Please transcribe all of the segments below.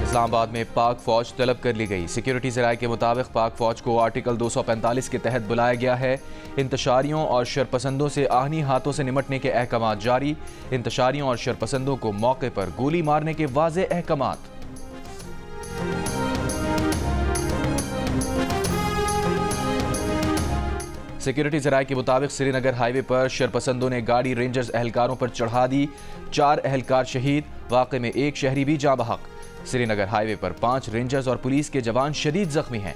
इस्लामाबाद में पाक फौज तलब कर ली गई। सिक्योरिटी ज़राए के मुताबिक पाक फौज को आर्टिकल 245 के तहत बुलाया गया है। इंतशारियों और शरपसंदों से आहनी हाथों से निमटने के अहकाम जारी। इंतशारियों और शरपसंदों को मौके पर गोली मारने के वाज़े अहकाम। सिक्योरिटी ज़राए के मुताबिक श्रीनगर हाईवे पर शरपसंदों ने गाड़ी रेंजर्स एहलकारों पर चढ़ा दी। 4 एहलकार शहीद, वाक़े में 1 शहरी भी जाँ बहक। श्रीनगर हाईवे पर 5 रेंजर्स और पुलिस के जवान शदीद जख्मी हैं।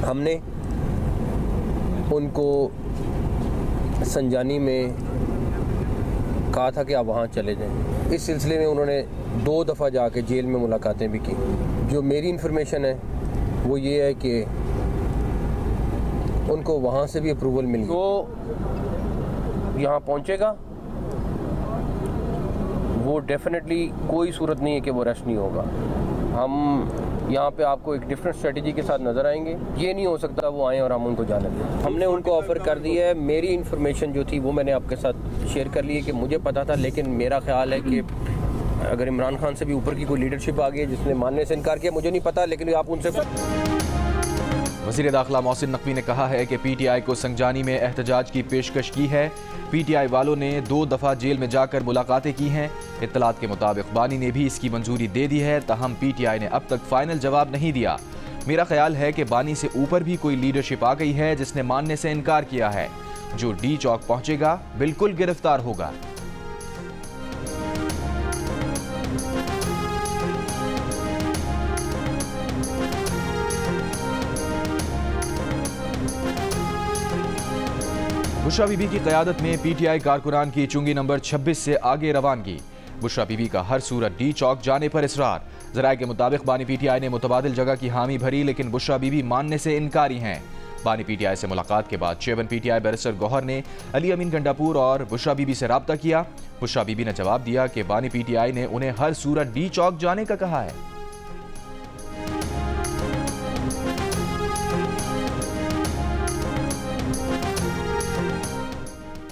हमने उनको संजानी में कहा था कि आप वहाँ चले जाएं। इस सिलसिले में उन्होंने 2 दफ़ा जाके जेल में मुलाकातें भी की। जो मेरी इन्फॉर्मेशन है वो ये है कि उनको वहाँ से भी अप्रूवल मिली। तो यहाँ पहुँचेगा वो डेफिनेटली कोई सूरत नहीं है कि वो अरेस्ट नहीं होगा। हम यहाँ पे आपको एक डिफरेंट स्ट्रेटजी के साथ नज़र आएंगे। ये नहीं हो सकता वो आएँ और हम उनको जाने दें। हमने उनको ऑफ़र कर दिया है। मेरी इन्फॉर्मेशन जो थी वो मैंने आपके साथ शेयर कर ली है कि मुझे पता था, लेकिन मेरा ख्याल है कि अगर इमरान खान से भी ऊपर की कोई लीडरशिप आ गई जिसने मानने से इनकार किया, मुझे नहीं पता, लेकिन आप उनसे। वज़ीर दाखिला मोहसिन नकवी ने कहा है कि पीटीआई को संजानी में एहतजाज की पेशकश की है। पीटीआई वालों ने 2 दफ़ा जेल में जाकर मुलाकातें की हैं। इत्तलात के मुताबिक बानी ने भी इसकी मंजूरी दे दी है, तहम पीटीआई ने अब तक फाइनल जवाब नहीं दिया। मेरा ख्याल है कि बानी से ऊपर भी कोई लीडरशिप आ गई है जिसने मानने से इनकार किया है। जो डी चौक पहुंचेगा बिल्कुल गिरफ्तार होगा। बुशरा बीबी की क़यादत में पीटीआई कारकुनान की चुंगी नंबर 26 से आगे रवानगी। बुशरा बीबी का हर सूरत डी चौक जाने पर इसरार। ज़राए के मुताबिक बानी पीटीआई ने मुतबादिल जगह की हामी भरी, लेकिन बुशरा बीबी मानने से इनकारी हैं। बानी पीटीआई से मुलाकात के बाद चेयरमैन पीटीआई बैरिस्टर गौहर ने अली अमीन गंडापुर और बुशरा बीबी से रब्ता किया। बुशरा बीबी ने जवाब दिया कि बानी पीटीआई ने उन्हें हर सूरत डी चौक जाने का कहा है।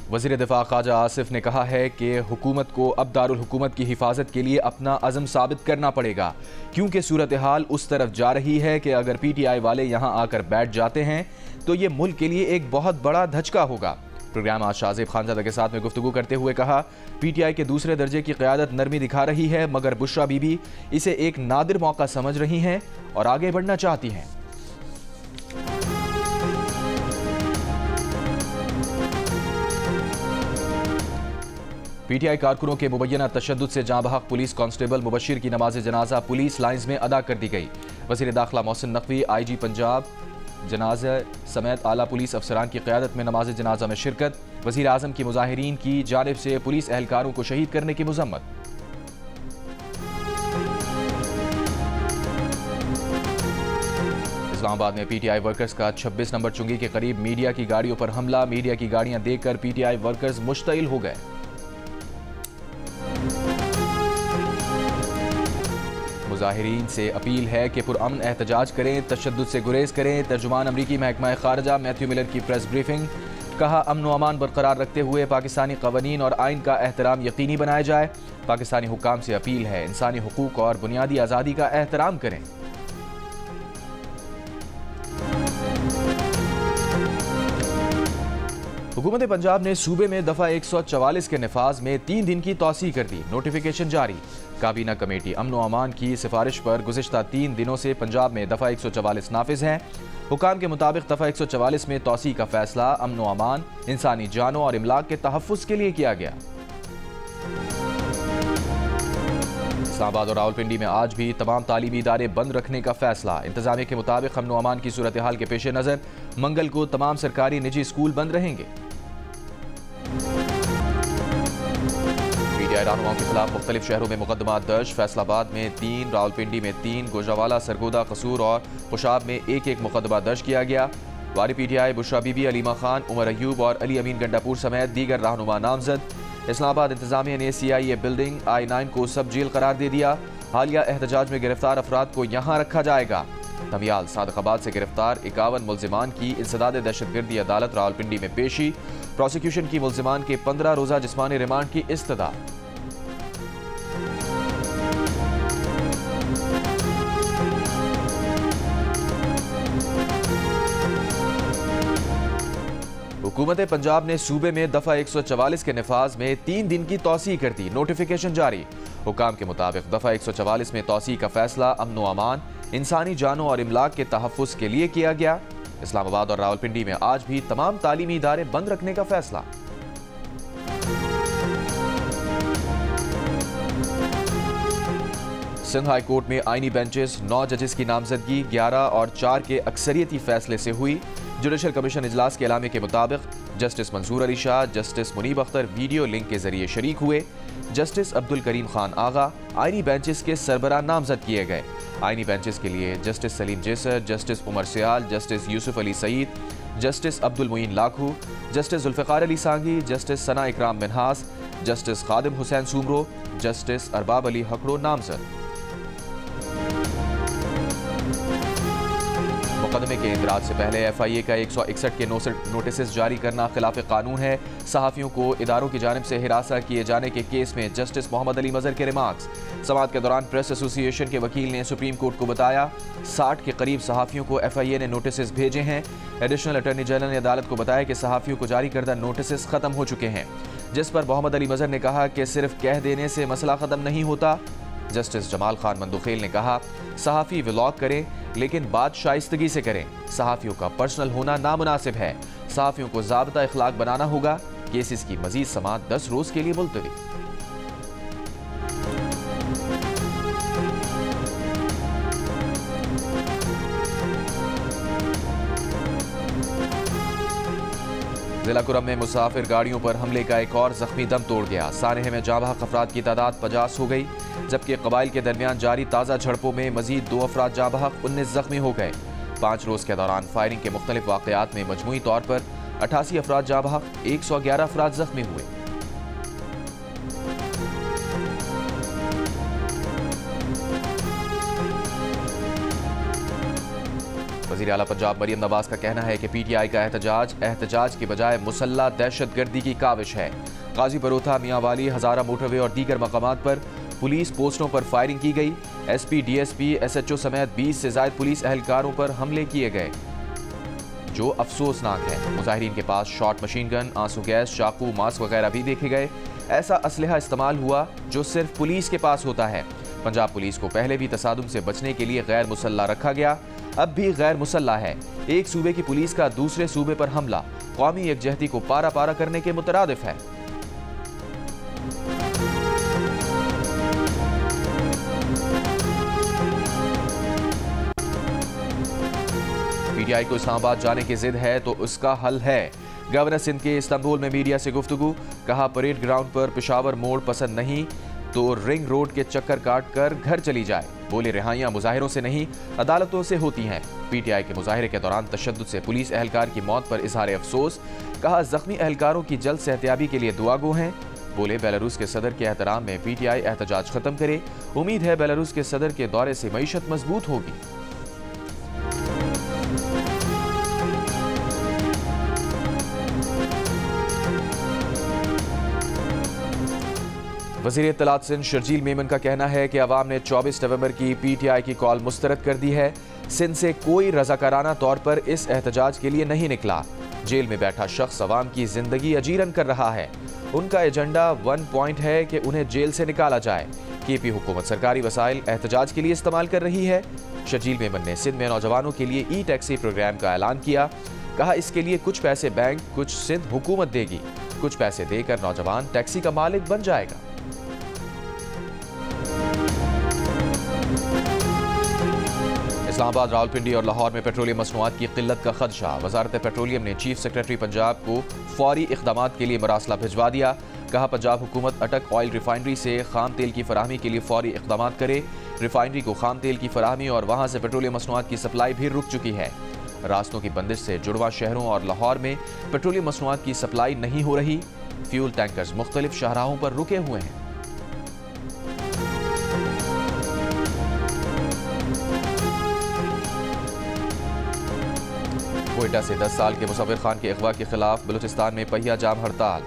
वज़ीर दिफा ख्वाजा आसिफ ने कहा है कि हुकूमत को अब दारुल हुकूमत की हिफाजत के लिए अपना अज़म साबित करना पड़ेगा, क्योंकि सूरत हाल उस तरफ जा रही है कि अगर पीटीआई वाले यहाँ आकर बैठ जाते हैं तो ये मुल्क के लिए एक बहुत बड़ा धचका होगा। प्रोग्राम आज शाहज़ेब खानज़ादा के साथ में गुफ्तगू करते हुए कहा, पीटीआई के दूसरे दर्जे की क़यादत नरमी दिखा रही है, मगर बुशरा बीबी इसे एक नादिर मौका समझ रही हैं और आगे बढ़ना चाहती हैं। पीटीआई कारकुनों के मुबैना तशद्दुद से जाँ बहक पुलिस कांस्टेबल मुबशिर की नमाज जनाजा पुलिस लाइन्स में अदा कर दी गई। वज़ीर दाखिला मोहसिन नकवी, IG पंजाब जनाजा समेत आला पुलिस अफसरान की क़यादत में नमाज जनाजा में शिरकत। वज़ीर आज़म की मुजाहिरीन की जानिब से पुलिस एहलकारों को शहीद करने की मज़म्मत। इस्लामाबाद में पीटीआई वर्कर्स का 26 नंबर चुंगी के करीब मीडिया की गाड़ियों पर हमला। मीडिया की गाड़ियां देखकर पीटीआई वर्कर्स मुश्तइल हो गए। मुजाहिरीन से अपील है कि पुरअमन एहतजाज करें, तशद्दुद से गुरेज करें। तर्जुमान अमरीकी महकमा खारजा मैथ्यू मिलर की प्रेस ब्रीफिंग। कहा, अमन व अमान बरकरार रखते हुए पाकिस्तानी कवानीन और आइन का एहतराम यकीनी बनाया जाए। पाकिस्तानी हुक्काम से अपील है, इंसानी हुकूक और बुनियादी आज़ादी का एहतराम करें। हुकूमत पंजाब ने सूबे में दफ़ा 144 के नफाज में 3 दिन की तौसी कर दी। नोटिफिकेशन जारी। काबीना कमेटी अमन व अमान की सिफारिश पर गुज़िश्ता 3 दिनों से पंजाब में दफ़ा 144 नाफिज है। हुकाम के मुताबिक दफ़ा 144 में तौसी का फैसला अमन व अमान, इंसानी जानों और इमलाक के तहफ़्फ़ुज़ के लिए किया गया। इस्लामाबाद और रावलपिंडी में आज भी तमाम तालीमी इदारे बंद रखने का फैसला। इंतजामिया के मुताबिक अमन व अमान की सूरत हाल के पेश नज़र मंगल को तमाम सरकारी निजी स्कूल बंद रहेंगे। पीटीआई रहनुमाओं के खिलाफ मुख्तलिफ शहरों में मुकदमा दर्ज। फैसलाबाद में 3, रावलपिंडी में 3, गोजावाला, सरगोदा, कसूर और खुशाब में 1-1 मुकदमा दर्ज किया गया। वारी पीटीआई बुशरा बीबी, अलीमा खान, उमर अयूब और अली अमीन गंडापुर समेत दीगर रहनुमा नामजद। इस्लामाबाद इंतजामिया ने CIA बिल्डिंग I9 को सब जेल करार दे दिया। हालिया एहतजाज में गिरफ्तार अफराद को यहाँ रखा जाएगा। नवियाल सादकाबाद से गिरफ्तार 51 मुल्जिमान की इंसदाद दहशतगर्दी अदालत रावलपिंडी में पेशी। प्रोसिक्यूशन की मुल्जिमान के 15 रोजा जिस्मानी रिमांड की इस्तदा। हुकूमत पंजाब ने सूबे में दफा 144 के नफाज में 3 दिन की तौसीह कर दी। नोटिफिकेशन जारी। हुकाम के मुताबिक दफा 144 में तौसीह का फैसला अमन व अमान, इंसानी जानों और इमलाक के तहफ़्फ़ुज़ के लिए किया गया। इस्लामाबाद और रावलपिंडी में आज भी तमाम तालीमी इदारे बंद रखने का फैसला। सिंध हाई कोर्ट में आईनी बेंचेस 9 जजेस की नामजदगी 11 और 4 के अक्सरियती फैसले से हुई। जुडिशल कमीशन इजलास के एलामे के मुताबिक justice Mansoor Ali Shah, justice Munib Akhtar video link के जरिए शरीक हुए। जस्टिस अब्दुल करीम खान आगा आईनी बेंचेस के सरबराह नामजद किए गए। आईनी बेंचेस के लिए justice Saleem Jesar, justice Umar Sial, justice Yusuf Ali Saeed, justice Abdul Moin Lakho, justice Zulfiqar Ali Sangi, justice Sana Ikram Minhas, justice Khadim Hussain Soomro, justice Arbab Ali Hakro नामजद। मुकदमे के इंदराज से पहले FIA का 161 के नोटिस जारी करना खिलाफ कानून है। सहाफ़ियों को इदारों की जानिब से हिरासा किए जाने के केस में जस्टिस मोहम्मद अली मजहर के रिमार्क्स। समाअत के दौरान प्रेस एसोसिएशन के वकील ने सुप्रीम कोर्ट को बताया 60 के करीब सहाफ़ियों को FIA ने नोटिस भेजे हैं। एडिशनल अटॉर्नी जनरल ने अदालत को बताया कि सहाफ़ियों को जारी करदा नोटिस ख़त्म हो चुके हैं, जिस पर मोहम्मद अली मजहर ने कहा कि सिर्फ कह देने से मसला ख़त्म नहीं होता। जस्टिस जमाल खान मंदुखेल ने कहा सहाफ़ी व्लॉग करें लेकिन बात शाइस्तगी से करें। सहाफ़ियों का पर्सनल होना नामुनासिब है। सहाफ़ियों को ज़ाब्ता इखलाक बनाना होगा। केसेस की मजीद समाअत 10 रोज़ के लिए मुलतवी। जिला कुरम में मुसाफिर गाड़ियों पर हमले का एक और जख्मी दम तोड़ गया। सानहे में जाबाहक अफराद की तादाद 50 हो गई, जबकि कबाइल के दरमियान जारी ताज़ा झड़पों में मजीद 2 अफराद जाबाहक 19 जख्मी हो गए। 5 रोज़ के दौरान फायरिंग के मुख्तलिफ वाक़यात में मजमूई तौर पर 88 अफराद जाबाहक, 111 अफराद जख्मी हुए। वज़ीर आला पंजाब मरियम नवाज का कहना है कि PTI का एहतजाज की बजाय मुसल्ला दहशतगर्दी की काविश है। गाजी बरोथा, मियाँ वाली, हज़ारा मोटरवे और दीगर मकामात पर पुलिस पोस्टों पर फायरिंग की गई। SP, DSP, SHO समेत 20 से ज़ायद पुलिस एहलकारों पर हमले किए गए, जो अफसोसनाक है। मुजाहिरीन के पास शॉट मशीन गन, आंसू गैस, चाकू, मास्क वगैरह भी देखे गए। ऐसा असलहा इस्तेमाल हुआ जो सिर्फ पुलिस के पास होता है। पंजाब पुलिस को पहले भी तसादुम से बचने के लिए गैर मुसल्ला रखा गया, अब भी गैर मुसल्ला है। एक सूबे की पुलिस का दूसरे सूबे पर हमला कौमी यकजहती को पारा पारा करने के मुतरादिफ है। PTI को इस्लामाबाद जाने की जिद है तो उसका हल है। गवर्नर सिंध के इस्तांबुल में मीडिया से गुफ्तगू, कहा परेड ग्राउंड पर पेशावर मोड़ पसंद नहीं तो रिंग रोड के चक्कर काट कर घर चली जाए। बोले रिहाइयां मुजाहिरों से नहीं अदालतों से होती हैं। PTI के मुजाहिरे के दौरान तशद्दुद से पुलिस एहलकार की मौत पर इजहार अफसोस, कहा जख्मी एहलकारों की जल्द सेहतियाबी के लिए दुआ गो हैं। बोले बेलारूस के सदर के एहतराम में PTI एहतजाज खत्म करे। उम्मीद है बेलारूस के सदर के दौरे से मईशत मजबूत होगी। वज़ीर इत्तलात सिंध शर्जील मेमन का कहना है कि अवाम ने 24 नवंबर की PTI की कॉल मुस्तरद कर दी है। सिंध से कोई रज़ाकाराना तौर पर इस एहतजाज के लिए नहीं निकला। जेल में बैठा शख्स अवाम की जिंदगी अजीरन कर रहा है। उनका एजेंडा 1 पॉइंट है कि उन्हें जेल से निकाला जाए। KP हुकूमत सरकारी वसाइल एहतजाज के लिए इस्तेमाल कर रही है। शर्जील मेमन ने सिंध में नौजवानों के लिए ई-टैक्सी प्रोग्राम का ऐलान किया। कहा इसके लिए कुछ पैसे बैंक, कुछ सिंध हुकूमत देगी। कुछ पैसे देकर नौजवान टैक्सी का मालिक बन जाएगा। इस्लामाबाद, रावलपिंडी और लाहौर में पेट्रोलियम मसनूआत की किल्लत का खदशा। वजारत पेट्रोलियम ने चीफ सेक्रेटरी पंजाब को फौरी इक़दामात के लिए मरासला भिजवा दिया। कहा पंजाब हुकूमत अटक ऑयल रिफाइनरी से खाम तेल की फराहमी के लिए फौरी इक़दामात करे। रिफाइनरी को खाम तेल की फराहमी और वहाँ से पेट्रोलियम मसनूआत की सप्लाई भी रुक चुकी है। रास्तों की बंदिश से जुड़वा शहरों और लाहौर में पेट्रोलियम मसनूआत की सप्लाई नहीं हो रही। फ्यूल टैंकर्स मुख्तलिफ शाहराहों पर रुके हुए हैं। कोयटा से 10 साल के मुसव्विर खान के अगवा के खिलाफ बलूचिस्तान में पहिया जाम हड़ताल।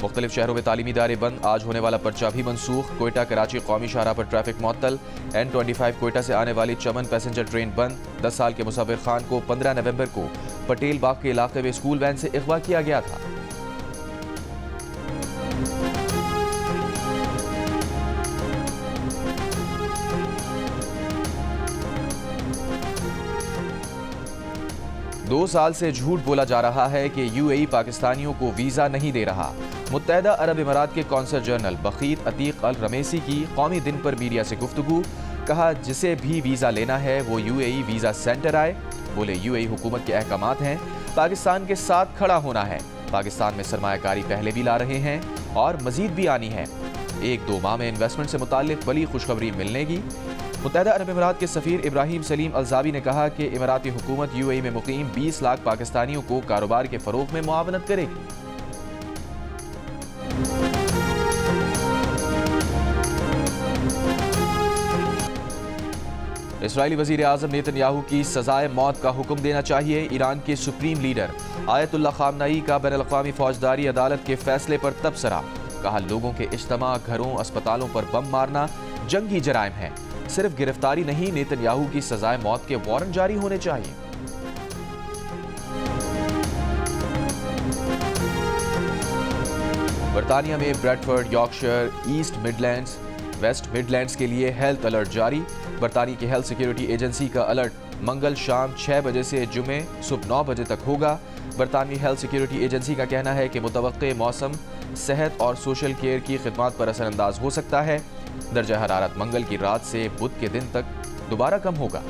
मुख्तलिफ शहरों में तालीमी इदारे बंद, आज होने वाला पर्चा भी मनसूख। कोयटा कराची कौमी शाहराह पर ट्रैफिक मुअत्तल। N25 कोयटा से आने वाली चमन पैसेंजर ट्रेन बंद। 10 साल के मुसव्विर खान को 15 नवंबर को पटेल बाग के इलाके में स्कूल वैन से अगवा किया गया था। दो साल से झूठ बोला जा रहा है कि UAE पाकिस्तानियों को वीज़ा नहीं दे रहा। मुत्तहदा अरब इमारात के कौंसल जनरल बखीत अतीक अल रमेसी की कौमी दिन पर मीडिया से गुफ्तगू। कहा, जिसे भी वीज़ा लेना है वो UAE वीज़ा सेंटर आए। बोले, UAE हुकूमत के अहकामात हैं, पाकिस्तान के साथ खड़ा होना है। पाकिस्तान में सरमायाकारी पहले भी ला रहे हैं और मजीद भी आनी है। 1-2 माह में इन्वेस्टमेंट से मुताल्लिक बड़ी खुशखबरी मिलने की। मुत्तहदा अरब इमारात के सफ़ीर इब्राहिम सलीम अलजावी ने कहा कि इमाराती हुकूमत UAE में मुकीम 20 लाख पाकिस्तानियों को कारोबार के फ़रोग़ में मुआवनत करेगी। इस्राईली वज़ीर आज़म नेतन्याहू की सज़ाए मौत का हुक्म देना चाहिए। ईरान के सुप्रीम लीडर आयतुल्लाह ख़ामनई का बैनुल-अक़वामी फ़ौजदारी अदालत के फैसले पर तबसरा। कहा, लोगों के इज्तिमा, घरों, अस्पतालों पर बम मारना जंगी जराइम है। सिर्फ गिरफ्तारी नहीं, नेतन्याहू की सजाए मौत के वारंट जारी होने चाहिए। बर्तानिया में Bradford, Yorkshire, East Midlands, West Midlands के लिए हेल्थ अलर्ट जारी। बर्तानिया की हेल्थ सिक्योरिटी एजेंसी का अलर्ट मंगल शाम 6 बजे से जुमे सुबह 9 बजे तक होगा। बरतानवी हेल्थ सिक्योरिटी एजेंसी का कहना है कि मुतवक्के मौसम सेहत और सोशल केयर की खिदमत पर असरअंदाज हो सकता है। दर्जा हरारत मंगल की रात से बुध के दिन तक दोबारा कम होगा।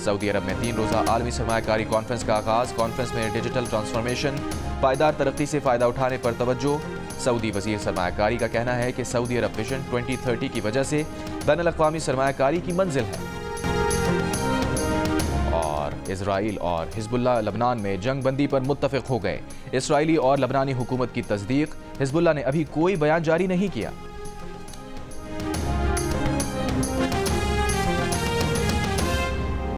सऊदी अरब में 3 रोज़ा आलमी सरमायाकारी कॉन्फ्रेंस का आगाज। कॉन्फ्रेंस में डिजिटल ट्रांसफॉर्मेशन, पायदार तरक्की से फ़ायदा उठाने पर तवज्जो। सऊदी वज़ीर सरमायाकारी का कहना है कि सऊदी अरब विजन 2030 की वजह से बैनुल-अक़वामी सरमायाकारी की मंजिल है। इजराइल और हिजबुल्लाह लबनान में जंग बंदी पर मुत्तफ़िक हो गए। इसराइली और लबनानी हुकूमत की तस्दीक। हिजबुल्लाह ने अभी कोई बयान जारी नहीं किया।